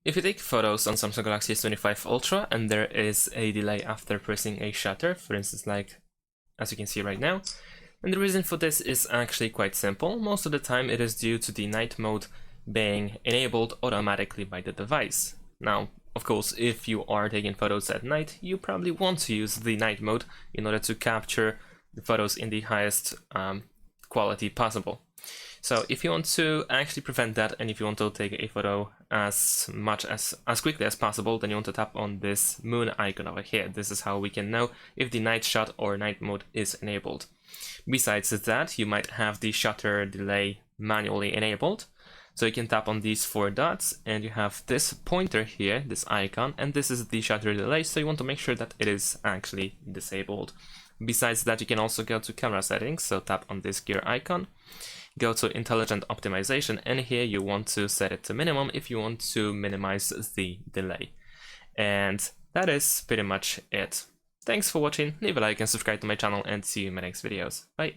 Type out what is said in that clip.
If you take photos on Samsung Galaxy S25 Ultra and there is a delay after pressing a shutter, for instance, like as you can see right now, and the reason for this is actually quite simple. Most of the time it is due to the night mode being enabled automatically by the device. Now, of course, if you are taking photos at night, you probably want to use the night mode in order to capture the photos in the highest quality possible. So if you want to actually prevent that, and if you want to take a photo as quickly as possible, then you want to tap on this moon icon over here. This is how we can know if the night shot or night mode is enabled. Besides that, you might have the shutter delay manually enabled. So you can tap on these 4 dots and you have this pointer here, this icon, and this is the shutter delay, so you want to make sure that it is actually disabled. Besides that, you can also go to camera settings, so tap on this gear icon, go to intelligent optimization, and here you want to set it to minimum if you want to minimize the delay. And that is pretty much it. Thanks for watching, leave a like and subscribe to my channel, and see you in my next videos. Bye!